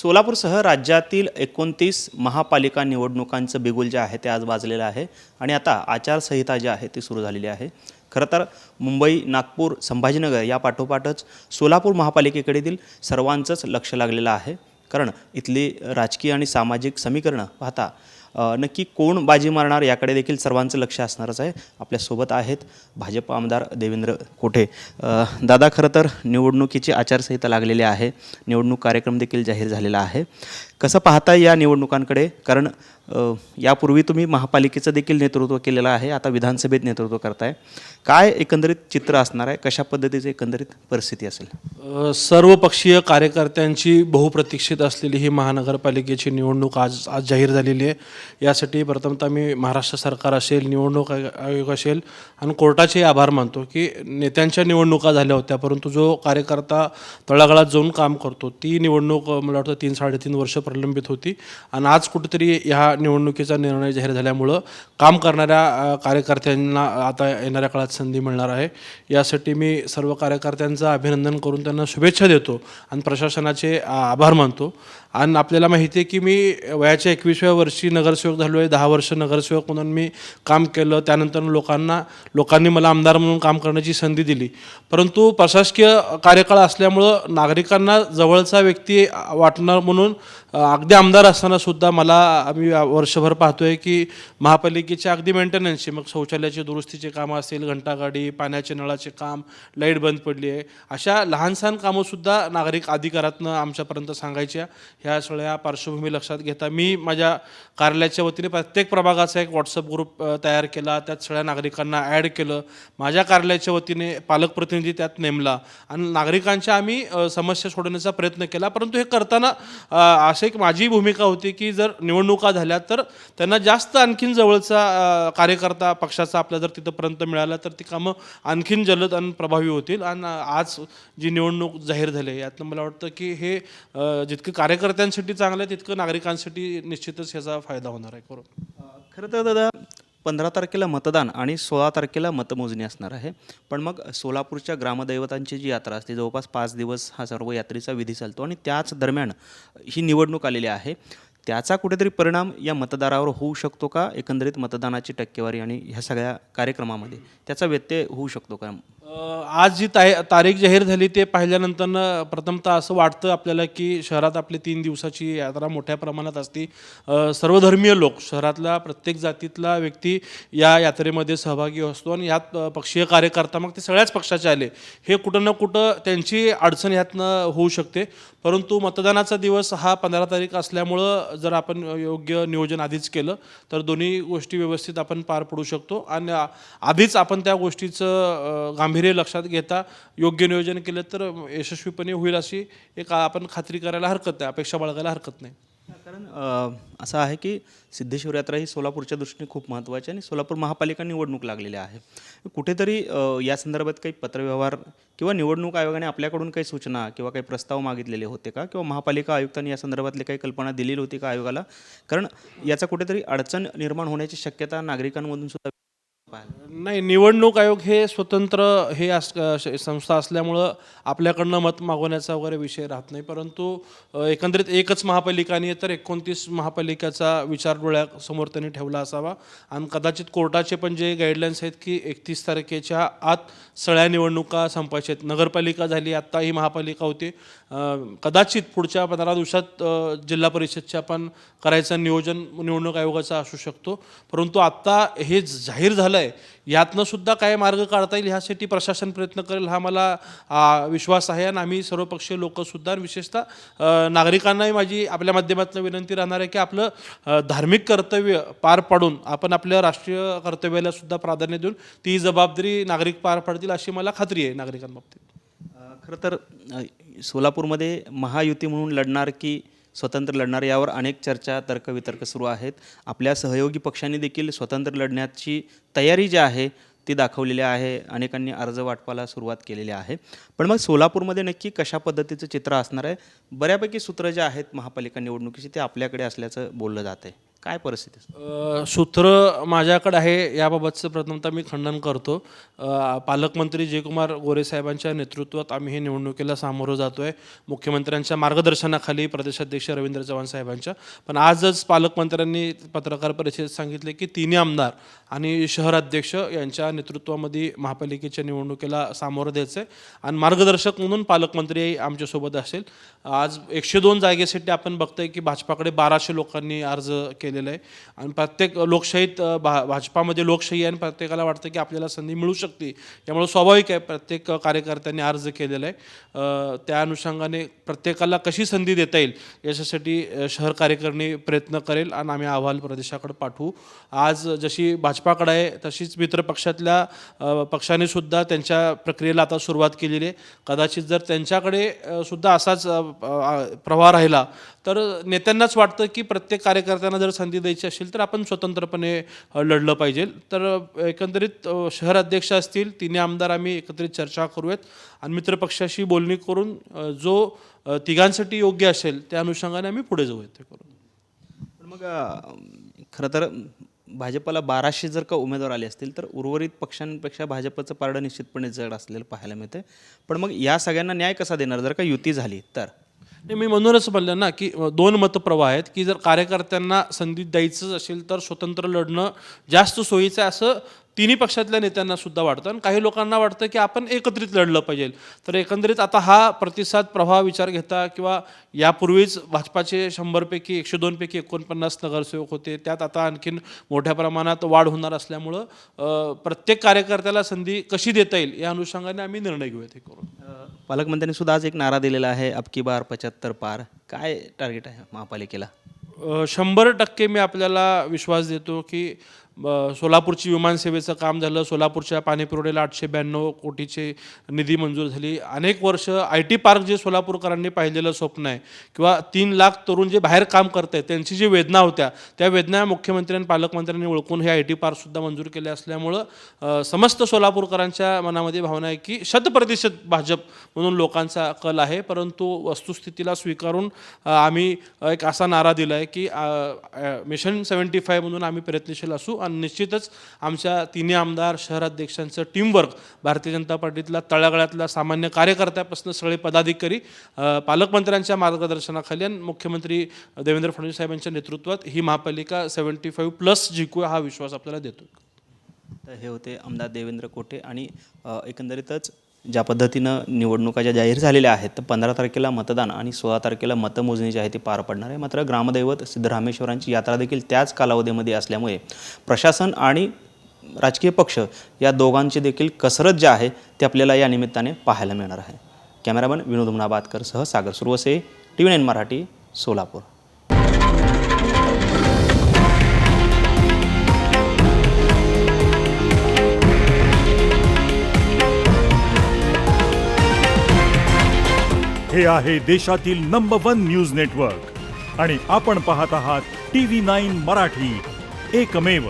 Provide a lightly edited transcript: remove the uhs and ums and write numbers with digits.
सोलापूरसह राज्यातील 29 महापालिका निवडणुकांचं बिगुल जे आहे ते आज वाजलेलं आहे आणि आता आचारसंहिता जी आहे ती सुरू झालेली आहे। खरं तर मुंबई, नागपूर, संभाजीनगर या पाठोपाठच सोलापूर महापालिकेकडे सर्वांचंच लक्ष लागलेलं आहे। कारण इथली राजकीय आणि सामाजिक समीकरणं पाहता नक्की कोण बाजी मारणार याकडे देखील सर्वांचं लक्ष असणारच आहे। आपल्यासोबत आहेत भाजप आमदार देवेंद्र कोठे। दादा, खरं तर निवडणुकीची आचारसंहिता लागलेली आहे, निवडणूक कार्यक्रम देखील जाहीर झालेला आहे। कसं पाहताय या निवडणुकांकडे? कारण यापूर्वी तुम्ही महापालिकेचं देखील नेतृत्व केलेलं आहे, आता विधानसभेत नेतृत्व करताय। काय एकंदरीत चित्र असणार आहे, कशा पद्धतीची एकंदरीत परिस्थिती असेल? सर्वपक्षीय कार्यकर्त्यांची बहुप्रतीक्षित असलेली ही महानगरपालिकेची निवडणूक आज जाहीर झालेली आहे। यासाठी प्रथमतः मी महाराष्ट्र सरकार असेल, निवडणूक आयोग असेल आणि कोर्टाचे आभार मानतो की नेत्यांच्या निवडणुका झाल्या होत्या, परंतु जो कार्यकर्ता तळागाळात जाऊन काम करतो ती निवडणूक मला वाटतं 3-3.5 वर्ष प्रलंबित होती आणि आज कुठेतरी ह्या निवडणुकीचा निर्णय जाहीर झाल्यामुळं काम करणाऱ्या कार्यकर्त्यांना आता येणाऱ्या काळात संधी मिळणार आहे। यासाठी मी सर्व कार्यकर्त्यांचं अभिनंदन करून त्यांना शुभेच्छा देतो आणि प्रशासनाचे आभार मानतो। आणि आपल्याला माहिती आहे की मी वयाच्या 21व्या वर्षी नगरसेवक झालो आहे, 10 वर्ष नगरसेवक म्हणून मी काम केलं। त्यानंतर लोकांनी मला आमदार म्हणून काम करण्याची संधी दिली, परंतु प्रशासकीय कार्यकाळ असल्यामुळं नागरिकांना जवळचा व्यक्ती वाटणार म्हणून अगदी आमदार असताना सुद्धा आम्ही वर्षभर पाहतोय की महापालिकेच्या अगदी मेंटेनन्सचे, मग शौचालयाची दुरुस्तीचे कामं असतील, घंटागाडी, पाण्याचे नळाचे काम, लाईट बंद पडली आहे, अशा लहानसहान कामंसुद्धा नागरिक अधिकारातनं आमच्यापर्यंत सांगायच्या। ह्या सगळ्या पार्श्वभूमी लक्षात घेता मी माझ्या कार्यालयाच्या वतीने प्रत्येक प्रभागाचा एक व्हॉट्सअप ग्रुप तयार केला, त्यात सगळ्या नागरिकांना ॲड केलं। माझ्या कार्यालयाच्या वतीने पालकप्रतिनिधी त्यात नेमला आणि नागरिकांच्या आम्ही समस्या सोडवण्याचा प्रयत्न केला। परंतु हे करताना असं एक माझी भूमिका होती की जर निवडणुका झाल्या तर त्यांना जास्त आणखीन जवळचा कार्यकर्ता पक्षाचा आपल्या जर तिथंपर्यंत मिळाला तर ती कामं आणखीन जलद आणि प्रभावी होतील। आणि आज जी निवडणूक जाहीर झाली यातनं मला वाटतं की हे जितकं कार्यकर्त्यांसाठी चांगलं आहे तितकं नागरिकांसाठी निश्चितच ह्याचा फायदा होणार आहे। खरं तर दादा, 15 तारखेला मतदान आणि 16 तारखेला मतमोजणी असणार आहे, पण मग सोलापूरच्या ग्रामदैवतांची जी यात्रा असते जवळपास 5 दिवस हा सर्व यात्रेचा विधी चालतो आणि त्याच दरम्यान ही निवडणूक आलेली आहे। त्याचा कुठेतरी परिणाम या मतदारावर होऊ शकतो का? एकंदरीत मतदानाची टक्केवारी आणि ह्या सगळ्या कार्यक्रमामध्ये त्याचा व्यत्यय होऊ शकतो का? आज जी तारीख जाहीर झाली ते पाहिल्यानंतर प्रथमतः असं वाटतं आपल्याला की शहरात आपली 3 दिवसाची यात्रा मोठ्या प्रमाणात असते। सर्वधर्मीय लोक, शहरातला प्रत्येक जातीतला व्यक्ती या यात्रेमध्ये सहभागी असतो आणि यात पक्षीय कार्यकर्ता मग ते सगळ्याच पक्षाचे आले, हे कुठं ना कुठं त्यांची अडचण ह्यातनं होऊ शकते। परंतु मतदानाचा दिवस हा 15 तारीख असल्यामुळं जर आपण योग्य नियोजन आधीच केलं तर दोन्ही गोष्टी व्यवस्थित आपण पार पडू शकतो आणि आधीच आपण त्या गोष्टीचं गांभीर्य लक्षात घेता योग्य नियोजन केलं तर यशस्वीपणे होईल अशी एक आपण खात्री करायला हरकत नाही, अपेक्षा बाळगायला हरकत नाही। कारण असं आहे की सिद्धेश्वर यात्रा ही सोलापूरच्या दृष्टीने खूप महत्त्वाची आणि सोलापूर महापालिका निवडणूक लागलेली आहे। कुठेतरी या संदर्भात काही पत्रव्यवहार किंवा निवडणूक आयोगाने आपल्याकडून काही सूचना किंवा काही प्रस्ताव मागितलेले होते का, किंवा महापालिका आयुक्तांनी या संदर्भातली काही कल्पना दिलेली होती का आयोगाला? कारण याचा कुठेतरी अडचण निर्माण होण्याची शक्यता नागरिकांमधून सुद्धा नाही, निवडणूक आयोग हे स्वतंत्र संस्था असल्यामुळं आपल्याकडनं मत मागवण्याचा वगैरे विषय राहत नाही। परंतु एकंदरीत एकच महापालिका नाही तर 29 महापालिकेचा विचार डोळ्यासमोर त्यांनी ठेवला असावा आणि कदाचित कोर्टाचे पण जे गाईडलाईन्स आहेत की 31 तारखेच्या आत सगळ्या निवडणुका संपायच्या आहेत। नगरपालिका झाली, आत्ता ही महापालिका होती, कदाचित पुढच्या 15 दिवसात जिल्हा परिषदच्या पण करायचं नियोजन निवडणूक आयोगाचा असू शकतो। परंतु आत्ता हे जाहीर झालं आहे, यातनं सुद्धा काय मार्ग काढता येईल ह्यासाठी प्रशासन प्रयत्न करेल हा मला विश्वास आहे। आणि आम्ही सर्वपक्षीय लोकसुद्धा विशेषतः नागरिकांनाही माझी आपल्या माध्यमातून विनंती राहणार आहे की आपलं धार्मिक कर्तव्य पार पाडून आपण आपल्या राष्ट्रीय कर्तव्याला सुद्धा प्राधान्य देऊन ती जबाबदारी नागरिक पार पाडतील अशी मला खात्री आहे नागरिकांबाबतीत। खरं तर सोलापूरमध्ये महायुती म्हणून लढणार की स्वतंत्र लढणार यावर अनेक चर्चा, तर्कवितर्क सुरू आहेत। आपल्या सहयोगी पक्षांनी देखील स्वतंत्र लढण्याची तयारी जी आहे ती दाखवलेली आहे, अनेकांनी अर्ज वाटपाला सुरुवात केलेली आहे। पण मग सोलापूरमध्ये नक्की कशा पद्धतीचं चित्र असणार आहे? बऱ्यापैकी सूत्र जे आहेत महापालिका निवडणुकीची ते आपल्याकडे असल्याचं बोललं जात आहे। काय परिस्थिती आहे? सूत्र माझ्याकडे आहे याबाबतचं प्रथमतः मी खंडन करतो. पालकमंत्री जयकुमार गोरे साहेबांच्या नेतृत्वात आम्ही हे निवडणुकीला सामोरं जातो आहे, मुख्यमंत्र्यांच्या मार्गदर्शनाखाली प्रदेशाध्यक्ष रवींद्र चव्हाण साहेबांच्या. पण आजच पालकमंत्र्यांनी पत्रकार परिषदेत सांगितले की तिन्ही आमदार आणि शहराध्यक्ष यांच्या नेतृत्वामध्ये महापालिकेच्या निवडणुकीला सामोरं द्यायचं आहे आणि मार्गदर्शक म्हणून पालकमंत्री आमच्यासोबत असेल. आज 102 जागेसाठी आपण बघतोय की भाजपाकडे 1200 लोकांनी अर्ज केलेला आहे आणि प्रत्येक लोकशाहीत भाजपामध्ये लोकशाही आहे आणि प्रत्येकाला वाटतं की आपल्याला संधी मिळू शकते. त्यामुळे स्वाभाविक आहे प्रत्येक कार्यकर्त्यांनी अर्ज केलेला आहे. त्या अनुषंगाने प्रत्येकाला कशी संधी देता येईल याच्यासाठी शहर कार्यकारिणी प्रयत्न करेल आणि आम्ही अहवाल प्रदेशाकडे पाठवू. आज जशी भाजपाकडे आहे तशीच मित्र पक्षातल्या पक्षाने सुद्धा त्यांच्या प्रक्रियेला आता सुरुवात केलेली आहे. कदाचित जर त्यांच्याकडे सुद्धा असाच प्रवाह राहिला तर नेत्यांनाच वाटतं की प्रत्येक कार्यकर्त्यांना जर संधी द्यायची असेल तर आपण स्वतंत्रपणे लढलं पाहिजे. तर एकंदरीत शहर अध्यक्ष असतील तिन्ही आमदार आम्ही एकत्रित चर्चा करूयात आणि मित्रपक्षाशी बोलणी करून जो तिघांसाठी योग्य असेल त्या अनुषंगाने आम्ही पुढे जाऊयात ते करून. पण मग खरं तर भाजपला 1200 जर का उमेदवार आले असतील तर उर्वरित पक्षांपेक्षा भाजपचं पारडं निश्चितपणे जड असलेलं पाहायला मिळतं. पण मग या सगळ्यांना न्याय कसा देणार जर का युती झाली तर? नाही, मी म्हणूनच म्हणलं ना की 2 मतप्रवाह आहेत की जर कार्यकर्त्यांना संधी द्यायचं असेल तर स्वतंत्र लढणं जास्त सोयीचं आहे असं तिन्ही पक्षातल्या नेत्यांना सुद्धा वाटतं आणि काही लोकांना वाटतं की आपण एकत्रित लढलं पाहिजे. तर एकंदरीत आता हा प्रतिसाद प्रवाह विचार घेता किंवा यापूर्वीच भाजपाचे 100 पैकी 102 पैकी 49 नगरसेवक होते, त्यात आता आणखीन मोठ्या प्रमाणात वाढ होणार असल्यामुळं प्रत्येक कार्यकर्त्याला संधी कशी देता येईल या अनुषंगाने आम्ही निर्णय घेऊयात हे करून. पालकमंत्र्यांनी सुद्धा आज एक नारा दिलेला आहे, अब की बार 75 पार. काय टार्गेट आहे महापालिकेला? 100% मी आपल्याला विश्वास देतो की सोलापूरची विमानसेवेचं काम झालं, सोलापूरच्या पाणीपुरवठ्याला 892 कोटीची निधी मंजूर झाली. अनेक वर्ष IT पार्क जे सोलापूरकरांनी पाहिलेलं स्वप्न आहे किंवा 3 लाख तरुण जे बाहेर काम करत आहेत त्यांची जी वेदना होत्या त्या वेदना मुख्यमंत्री आणि पालकमंत्र्यांनी ओळखून हे IT पार्कसुद्धा मंजूर केले असल्यामुळं समस्त सोलापूरकरांच्या मनामध्ये भावना आहे की 100% भाजप म्हणून लोकांचा कल आहे. परंतु वस्तुस्थितीला स्वीकारून आम्ही एक असा नारा दिला आहे की मिशन 75 म्हणून आम्ही प्रयत्नशील असू आणि निश्चितच आमच्या तिन्ही आमदार शहराध्यक्षांचं टीमवर्क भारतीय जनता पार्टीतला तळागाळातला सामान्य कार्यकर्त्यापासून सगळे पदाधिकारी पालकमंत्र्यांच्या मार्गदर्शनाखाली आणि मुख्यमंत्री देवेंद्र फडणवीस साहेबांच्या नेतृत्वात ही महापालिका 75+ जिंकू हा विश्वास आपल्याला देतो. तर हे होते आमदार देवेंद्र कोटे आणि एकंदरीतच ज्या पद्धतीनं निवडणुका ज्या जाहीर झालेल्या आहेत तर 15 तारखेला मतदान आणि 16 तारखेला मतमोजणी जी आहे ती पार पडणार आहे. मात्र ग्रामदैवत सिद्धरामेश्वरांची यात्रा देखील त्याच कालावधीमध्ये असल्यामुळे प्रशासन आणि राजकीय पक्ष या दोघांची देखील कसरत जी आहे ती आपल्याला या निमित्ताने पाहायला मिळणार आहे. कॅमेरामन विनोद मुनाबादकरसह सागर सुरवसे, TV9 मराठी, सोलापूर. हे आहे देशातील नंबर 1 न्यूज नेटवर्क आणि आपण पाहत आहात TV9 मराठी, एकमेव.